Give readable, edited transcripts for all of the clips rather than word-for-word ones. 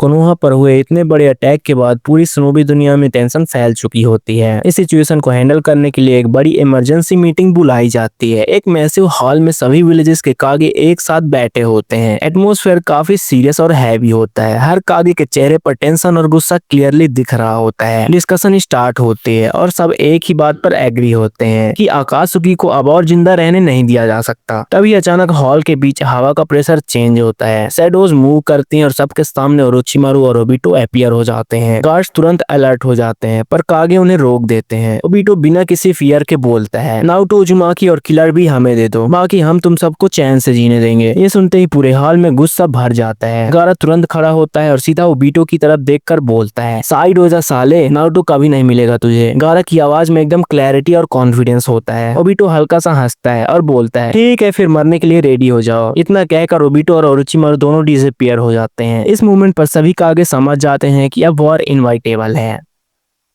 Konoha पर हुए इतने बड़े अटैक के बाद पूरी शनोबी दुनिया में टेंशन फैल चुकी होती है। इस सिचुएशन को हैंडल करने के लिए एक बड़ी इमरजेंसी मीटिंग बुलाई जाती है। एक मैसिव हॉल में सभी विलेजेस के कागे एक साथ बैठे होते हैं। एटमॉस्फेयर काफी सीरियस और हैवी होता है। हर कागे के चेहरे पर टेंशन और गुस्सा क्लियरली दिख रहा होता है। डिस्कशन स्टार्ट होती है और सब एक ही बात पर एग्री होते हैं कि आकात्सुकी को अब और जिंदा रहने नहीं दिया जा सकता। तभी अचानक हॉल के बीच हवा का प्रेशर चेंज होता है। शैडोज मूव करती हैं और सबके सामने ओरोचिमारू और ओबिटो अपीयर हो जाते हैं। गार्ड्स तुरंत अलर्ट हो जाते हैं पर कागे उन्हें रोक देते हैं। ओबिटो बिना किसी फियर के बोलता है, नारुतो, उजुमाकी और किलर भी हमें दे दो, बाकी हम तुम सबको चैन से जीने देंगे। ये सुनते ही पूरे हॉल में गुस्सा भर जाता है। गारा तुरंत खड़ा होता है और सीधा ओबिटो की तरफ देखकर बोलता है, साइड हो जा साले, नारुतो कभी नहीं मिलेगा तुझे। गारा की आवाज में एकदम क्लैरिटी और कॉन्फिडेंस होता है। ओबिटो हल्का सा हंसता है और बोलता है, ठीक है फिर मरने के लिए रेडी हो जाओ। इतना कहकर ओबिटो और ओरोचिमारू दोनों डिसअपीयर हो जाते हैं। इस मोमेंट पर सभी कागे समझ जाते हैं कि अब वॉर इनवाइटेबल है।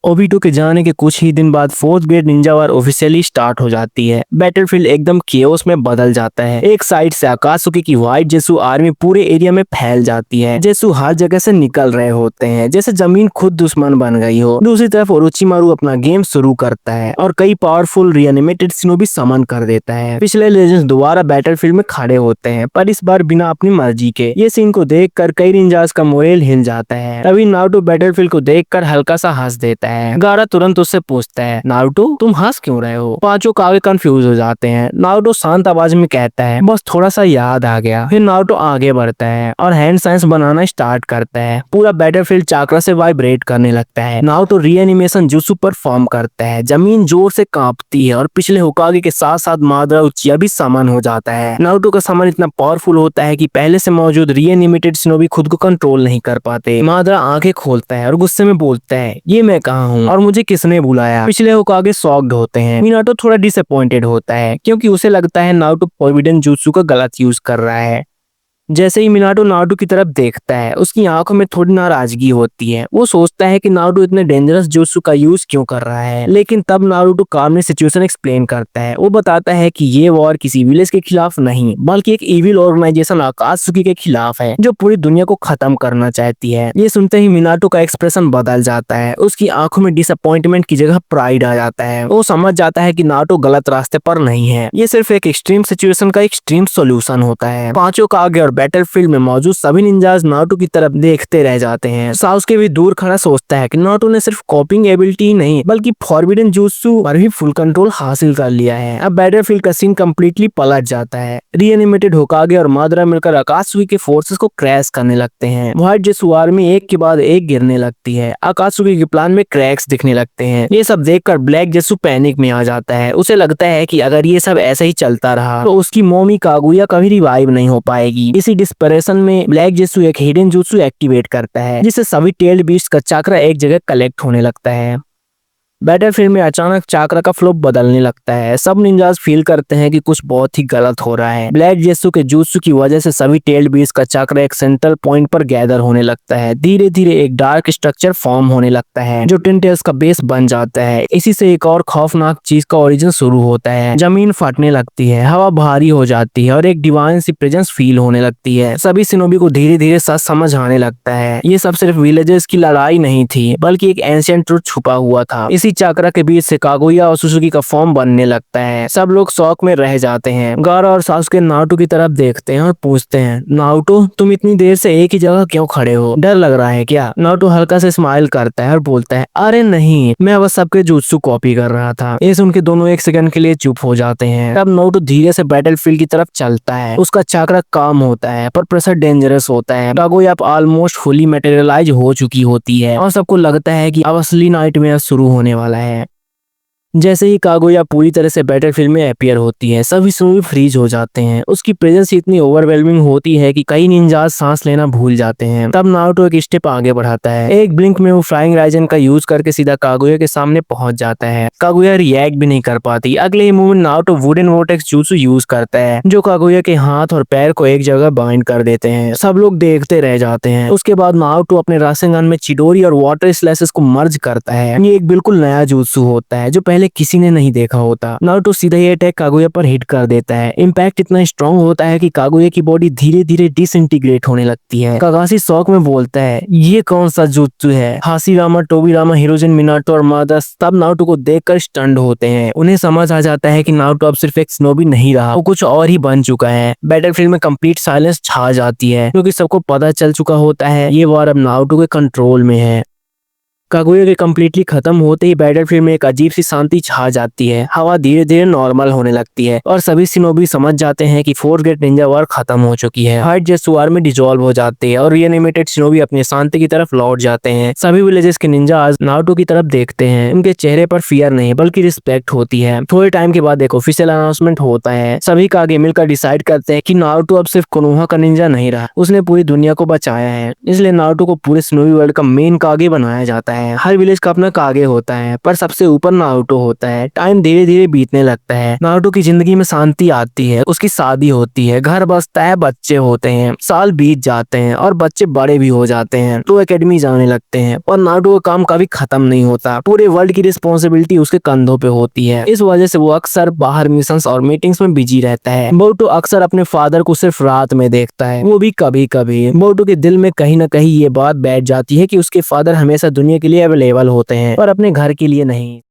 ओबिटो के जाने के कुछ ही दिन बाद फोर्थ ग्रेड निंजा वार ऑफिशियली स्टार्ट हो जाती है। बैटलफील्ड एकदम केओस में बदल जाता है। एक साइड से आकात्सुकी की व्हाइट जेसु आर्मी पूरे एरिया में फैल जाती है। जेसु हर जगह से निकल रहे होते हैं जैसे जमीन खुद दुश्मन बन गई हो। दूसरी तरफ ओरोचिमारू अपना गेम शुरू करता है और कई पावरफुल रिएनिमेटेड शिनोबी समन कर देता है। पिछले लेजेंड्स दोबारा बैटलफील्ड में खड़े होते हैं पर इस बार बिना अपनी मर्जी के। ये सीन को देखकर कई निंजास का मोरेल हिल जाता है। तभी नारुतो बैटलफील्ड को देखकर हल्का सा हंस देता है। गारा तुरंत उससे पूछता है, नारुतो तुम हंस क्यों रहे हो? पांचों कागे कंफ्यूज हो जाते हैं। नारुतो शांत आवाज में कहता है, बस थोड़ा सा याद आ गया। फिर नारुतो आगे बढ़ता है और हैंड साइंस बनाना स्टार्ट करता है। पूरा बैटलफील्ड चाक्रा से वाइब्रेट करने लगता है। नारुतो रीएनिमेशन जुत्सु परफॉर्म करता है। जमीन जोर से कांपती है और पिछले होकागे के साथ साथ मादरा उचिया भी समन हो जाता है। नारुतो का समन इतना पावरफुल होता है कि पहले से मौजूद रीएनिमेटेड शिनोबी खुद को कंट्रोल नहीं कर पाते। मादरा आंखें खोलता है और गुस्से में बोलता है, ये मैं कहाँ हूँ और मुझे किसने बुलाया? पिछले होकागे शॉक्ड होते हैं। मिनाटो थोड़ा डिसअपॉइंटेड होता है क्योंकि उसे लगता है नारुतो फोरबिडन जुत्सु का गलत यूज कर रहा है। जैसे ही मिनाटो नारुतो की तरफ देखता है उसकी आंखों में थोड़ी नाराजगी होती है। वो सोचता है कि नारुतो इतने डेंजरस जुत्सु का यूज क्यों कर रहा है, लेकिन तब नारुतो कामली सिचुएशन एक्सप्लेन करता है। वो बताता है कि ये वॉर किसी विलेज के खिलाफ नहीं बल्कि एक इविल ऑर्गेनाइजेशन आकात्सुकी के खिलाफ है जो पूरी दुनिया को खत्म करना चाहती है। ये सुनते ही मिनाटो का एक्सप्रेशन बदल जाता है। उसकी आंखों में डिसअपॉइंटमेंट की जगह प्राइड आ जाता है। वो समझ जाता है कि नारुतो गलत रास्ते पर नहीं है। ये सिर्फ एक एक्सट्रीम सिचुएशन का एक्सट्रीम सोल्यूशन होता है। पांचों कागे और बैटलफील्ड में मौजूद सभी निंजास नारुतो की तरफ देखते रह जाते हैं। साउस्के भी दूर खड़ा सोचता है कि नारुतो ने सिर्फ कॉपिंग एबिलिटी ही नहीं बल्कि फॉरबिडन जुत्सु पर भी फुल कंट्रोल हासिल कर लिया है। अब बैटलफील्ड का सीन कंप्लीटली पलट जाता है। रीएनिमेटेड होकागे और मादरा मिलकर आकात्सुकी के फोर्सेस को क्रैश करने लगते हैं। व्हाइट जेसु आर्मी एक के बाद एक गिरने लगती है। आकात्सुकी के प्लान में क्रैक्स दिखने लगते हैं। ये सब देखकर ब्लैक जेसु पैनिक में आ जाता है। उसे लगता है कि अगर ये सब ऐसे ही चलता रहा तो उसकी मोमी कागुया कभी रिवाइव नहीं हो पाएगी। इसी डिस्परेशन में ब्लैक जेसु एक हिडन जुत्सु एक्टिवेट करता है जिससे सभी टेल्ड बीस्ट का चक्र एक जगह कलेक्ट होने लगता है। बैटलफील्ड में अचानक चाक्रा का फ्लो बदलने लगता है। सब निंजास फील करते हैं कि कुछ बहुत ही गलत हो रहा है। ब्लैक जेसु के जुत्सु की वजह से सभी टेल्ड बीस्ट का चक्र एक सेंट्रल पॉइंट पर गैदर होने लगता है। धीरे धीरे एक डार्क स्ट्रक्चर फॉर्म होने लगता है जो टेन टेल्स का बेस बन जाता है। इसी से एक और खौफनाक चीज का ओरिजिन शुरू होता है। जमीन फटने लगती है, हवा भारी हो जाती है और एक डिवाइन सी प्रेजेंस फील होने लगती है। सभी शिनोबी को धीरे धीरे सच समझ आने लगता है। ये सब सिर्फ विलेजेस की लड़ाई नहीं थी बल्कि एक एंशिएंट ट्रुथ छुपा हुआ था। इसी चाक्रा के बीच से कागुया और सुजुकी का फॉर्म बनने लगता है। सब लोग शौक में रह जाते हैं। गारा और सासुके नारुतो की तरफ देखते हैं और पूछते हैं, नारुतो तुम इतनी देर से एक ही जगह क्यों खड़े हो? डर लग रहा है क्या? नारुतो हल्का से स्माइल करता है और बोलता है, अरे नहीं, मैं बस सबके जुत्सु कॉपी कर रहा था। ये सुन के दोनों एक सेकंड के लिए चुप हो जाते हैं। तब नारुतो धीरे से बैटलफील्ड की तरफ चलता है। उसका चाक्रा काम होता है पर प्रेशर डेंजरस होता है। कागुया अब ऑलमोस्ट फुली मटेरियलाइज हो चुकी होती है और सबको लगता है कि अब असली नाइटमेयर शुरू होने वाला है। जैसे ही कागुया पूरी तरह से बैटलफील्ड में अपीयर होती है सभी शिनोबी फ्रीज हो जाते हैं। उसकी प्रेजेंस इतनी ओवरवेलमिंग होती है कि कई निंजास सांस लेना भूल जाते हैं। तब नारुतो एक स्टेप आगे बढ़ाता है। एक ब्लिंक में वो फ्लाइंग राइजन का यूज करके सीधा कागुया के सामने पहुंच जाता है। कागुया रिएक्ट भी नहीं कर पाती। अगले ही moment Naruto wooden vortex jutsu use करता है जो कागुया के हाथ और पैर को एक जगह बाइंड कर देते हैं। सब लोग देखते रह जाते हैं। उसके बाद नारुतो अपने रासेंगन में चिडोरी और वाटर स्लैशेस को मर्ज करता है। ये एक बिल्कुल नया जुत्सु होता है जो पहले पहले किसी ने नहीं देखा होता। नारुतो सीधा ये अटैक कागुया पर हिट कर देता है। इम्पैक्ट इतना स्ट्रॉन्ग होता है कि कागुया की बॉडी धीरे धीरे डिसइंटीग्रेट होने लगती है। कागाशी शौक में बोलता है, ये कौन सा जुत्सु है? हाशिरामा, टोबिरामा, हिरोजिन, मिनाटो और मादस तब नारुतो को देखकर स्टन्ड होते हैं। उन्हें समझ आ जाता है कि नारुतो अब सिर्फ एक शिनोबी नहीं रहा, वो कुछ और ही बन चुका है। बैटलफील्ड में कंप्लीट साइलेंस छा जाती है क्योंकि सबको पता चल चुका होता है ये वार अब नारुतो के कंट्रोल में है। कागुया के कम्प्लीटली खत्म होते ही बैटलफील्ड में एक अजीब सी शांति छा जाती है। हवा धीरे धीरे नॉर्मल होने लगती है और सभी शिनोबी समझ जाते हैं कि फोर्थ ग्रेट निंजा वार खत्म हो चुकी है। हाइट जेट्सु वार में डिसॉल्व हो जाते हैं और रीएनिमेटेड शिनोबी अपनी शांति की तरफ लौट जाते हैं। सभी विलेजेस के निंजा आज नारुतो की तरफ देखते हैं। उनके चेहरे पर फियर नहीं बल्कि रिस्पेक्ट होती है। थोड़े टाइम के बाद एक ऑफिशियल अनाउंसमेंट होता है। सभी कागे मिलकर डिसाइड करते हैं कि नारुतो अब सिर्फ कोनोहा का निंजा नहीं रहा, उसने पूरी दुनिया को बचाया है। इसलिए नारुतो को पूरे शिनोबी वर्ल्ड का मेन कागे बनाया जाता है। हर विलेज का अपना कागे होता है पर सबसे ऊपर नारुतो होता है। टाइम धीरे धीरे बीतने लगता है। नारुतो की जिंदगी में शांति आती है, उसकी शादी होती है, घर बसता है, बच्चे होते हैं, साल बीत जाते हैं और बच्चे बड़े भी हो जाते हैं तो एकेडमी जाने लगते हैं। पर नारुतो का काम कभी खत्म नहीं होता। पूरे वर्ल्ड की रिस्पॉन्सिबिलिटी उसके कंधों पे होती है। इस वजह से वो अक्सर बाहर मिशंस और मीटिंग्स में बिजी रहता है। बोरुतो अक्सर अपने फादर को सिर्फ रात में देखता है, वो भी कभी कभी। बोरुतो के दिल में कहीं न कहीं ये बात बैठ जाती है कि उसके फादर हमेशा दुनिया के लिए अवेलेबल होते हैं पर अपने घर के लिए नहीं।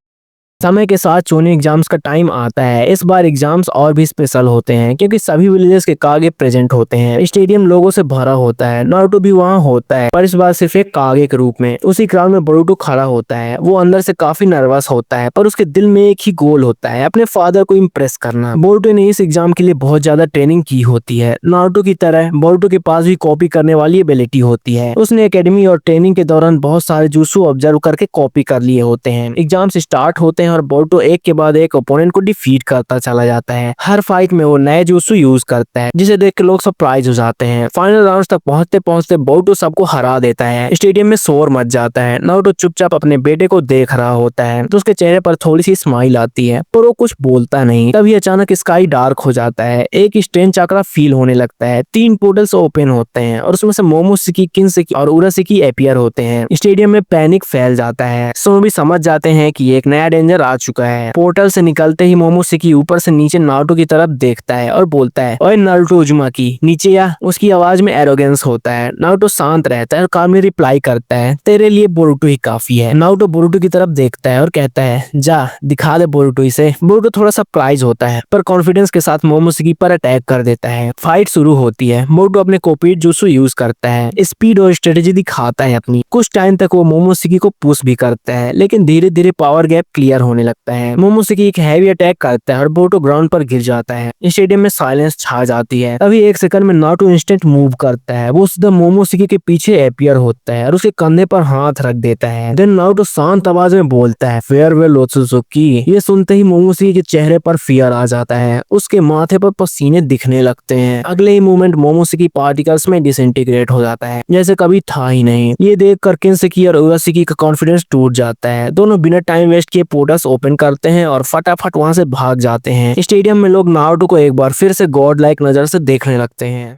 समय के साथ चोनी एग्जाम्स का टाइम आता है। इस बार एग्जाम्स और भी स्पेशल होते हैं क्योंकि सभी विलेजेस के कागे प्रेजेंट होते हैं। स्टेडियम लोगों से भरा होता है। नारुतो भी वहाँ होता है पर इस बार सिर्फ एक कागे के रूप में। उसी क्राउड में बोरुतो खड़ा होता है। वो अंदर से काफी नर्वस होता है पर उसके दिल में एक ही गोल होता है, अपने फादर को इम्प्रेस करना। बोरुतो ने इस एग्जाम के लिए बहुत ज्यादा ट्रेनिंग की होती है। नारुतो की तरह बोरुतो के पास भी कॉपी करने वाली एबिलिटी होती है। उसने एकेडमी और ट्रेनिंग के दौरान बहुत सारे जुत्सु ऑब्जर्व करके कॉपी कर लिए होते हैं। एग्जाम्स स्टार्ट होते हैं और बोरुतो एक के बाद एक ओपोनेंट को डिफीट करता चला जाता है। हर फाइट में वो नए जुत्सु यूज करता है जिसे देख के लोग सरप्राइज हो जाते हैं। फाइनल राउंड तक पहुंचते पहुंचते बोरुतो सबको हरा देता है। स्टेडियम में शोर मच जाता है। नारुतो चुपचाप अपने बेटे को देख रहा होता है तो उसके चेहरे पर थोड़ी सी स्माइल आती है पर वो कुछ बोलता नहीं। तभी अचानक स्काई डार्क हो जाता है। एक स्ट्रेंज चक्रा फील होने लगता है। 3 पोर्टल्स ओपन होते हैं और उसमें से मोमोशिकी, किन्सेकी और उराशिकी अपीयर होते हैं। स्टेडियम में पैनिक फैल जाता है। शिनोबी समझ जाते हैं कि एक नया डेंजर आ चुका है। पोर्टल से निकलते ही मोमोशिकी ऊपर से नीचे नारुतो की तरफ देखता है और बोलता है, ओए नारुतो उजुमाकी, नीचे आ। उसकी आवाज में एरोगेंस होता है। नारुतो शांत रहता है और कामली रिप्लाई करता है, तेरे लिए बोरुतो ही काफी है। नारुतो बोरुतो की तरफ देखता है और कहता है, जा दिखा दे बोरुतो इसे। बोरुतो थोड़ा सरप्राइज होता है पर कॉन्फिडेंस के साथ मोमोशिकी पर अटैक कर देता है। फाइट शुरू होती है। बोरुतो अपने कॉपीड जुत्सु यूज करता है, स्पीड और स्ट्रेटेजी दिखाता है अपनी। कुछ टाइम तक वो मोमोशिकी को पुश भी करता है लेकिन धीरे धीरे पावर गैप क्लियर होने लगता है। मोमोशिकी एक हैवी अटैक करता है और बोरुतो ग्राउंड पर गिर जाता है। स्टेडियम में साइलेंस छा जाती है। तभी एक सेकंड में नारुतो इंस्टेंट मूव करता है। वो सीधा मोमोशिकी के पीछे अपीयर होता है और उसके कंधे पर हाथ रख देता है। देन नारुतो शांत आवाज में बोलता है, फेयरवेल ओत्सुजुकी। ये सुनते ही मोमोशिकी के चेहरे पर फियर आ जाता है। उसके माथे पर पसीने दिखने लगते हैं। अगले ही मोमेंट मोमोशिकी पार्टिकल्स में डिसइंटीग्रेट हो जाता है जैसे कभी था ही नहीं। ये देखकर किन्सेकी और उराशिकी का कॉन्फिडेंस टूट जाता है। दोनों बिना टाइम वेस्ट किए पोर्टल्स ओपन करते हैं और फटाफट वहां से भाग जाते हैं। स्टेडियम में लोग नारुतो को एक बार फिर से गॉड लाइक नजर से देखने लगते हैं।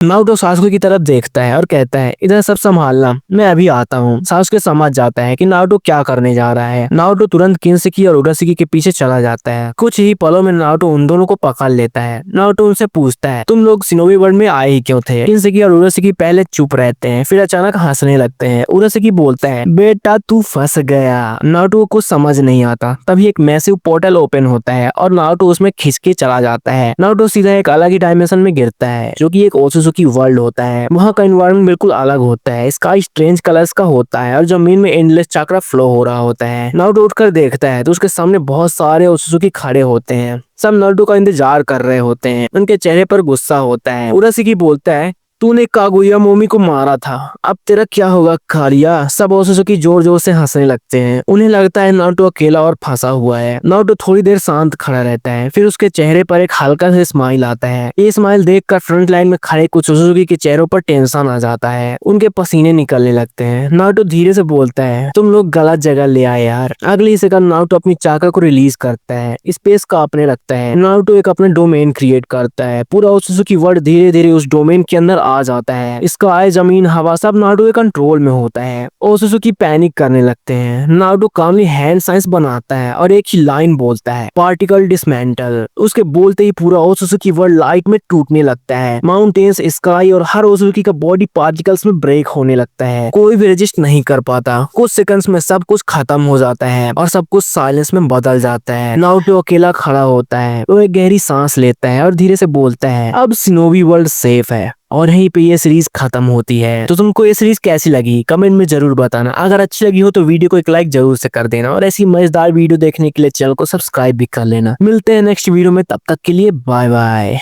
नारुतो सासुके की तरफ देखता है और कहता है, इधर सब संभालना, मैं अभी आता हूँ। सासुके समझ जाता है कि नारुतो क्या करने जा रहा है। नारुतो तुरंत किन्सेकी और उराशिकी के पीछे चला जाता है। कुछ ही पलों में नारुतो उन दोनों को पकड़ लेता है। नारुतो उनसे पूछता है, तुम लोग शिनोबी वर्ल्ड में आए ही क्यों थे? किन्सेकी और उराशिकी पहले चुप रहते हैं फिर अचानक हंसने लगते हैं। उराशिकी बोलता है, बेटा तू फंस गया। नारुतो को कुछ समझ नहीं आता। तभी एक मैसिव पोर्टल ओपन होता है और नारुतो उसमें खिंच के चला जाता है। नारुतो सीधा एक अलग ही डायमेंशन में गिरता है जो कि एक की वर्ल्ड होता है। वहाँ का एनवायरनमेंट बिल्कुल अलग होता है। स्काई स्ट्रेंज कलर्स का होता है और जमीन में एंडलेस चक्रा फ्लो हो रहा होता है। नारुतो उठकर देखता है तो उसके सामने बहुत सारे ओत्सुजुकी खड़े होते हैं। सब नारुतो का इंतजार कर रहे होते हैं। उनके चेहरे पर गुस्सा होता है। उराशिकी बोलता है, तूने कागुया मोमी को मारा था, अब तेरा क्या होगा कारिया। सब ओत्सुजुकी जोर जोर से हंसने लगते हैं। उन्हें लगता है नारुतो अकेला और फंसा हुआ है। नारुतो थोड़ी देर शांत खड़ा रहता है फिर उसके चेहरे पर एक हल्का सा स्माइल आता है। ये स्माइल देखकर फ्रंट लाइन में खड़े कुछ ओत्सुजुकी के चेहरों पर टेंशन आ जाता है। उनके पसीने निकलने लगते हैं। नारुतो धीरे से बोलता है, तुम लोग गलत जगह ले आए यार। अगली सेकंड नारुतो अपनी चाका को रिलीज करता है। स्पेस कांपने लगता है। नारुतो एक अपना डोमेन क्रिएट करता है। पूरा ओत्सुजुकी वर्ल्ड धीरे धीरे उस डोमेन के अंदर आ जाता है। इसका आय जमीन हवा सब नारुतो के कंट्रोल में होता है। ओसुसुकी पैनिक करने लगते हैं। नारुतो कामली हैंड साइंस बनाता है और एक ही लाइन बोलता है, पार्टिकल डिसमेंटल। उसके बोलते ही पूरा ओसुसुकी वर्ल्ड लाइट में टूटने लगता है। माउंटेन्स, स्काई और हर ओसुसुकी का बॉडी पार्टिकल्स में ब्रेक होने लगता है। कोई भी रेजिस्ट नहीं कर पाता। कुछ सेकंड्स में सब कुछ खत्म हो जाता है और सब कुछ साइलेंस में बदल जाता है। नारुतो अकेला खड़ा होता है। वो एक गहरी सांस लेता है और धीरे से बोलता है, अब शिनोबी वर्ल्ड सेफ है। और यहीं पे ये सीरीज खत्म होती है। तो तुमको ये सीरीज कैसी लगी कमेंट में जरूर बताना। अगर अच्छी लगी हो तो वीडियो को एक लाइक जरूर से कर देना और ऐसी मजेदार वीडियो देखने के लिए चैनल को सब्सक्राइब भी कर लेना। मिलते हैं नेक्स्ट वीडियो में, तब तक के लिए बाय बाय।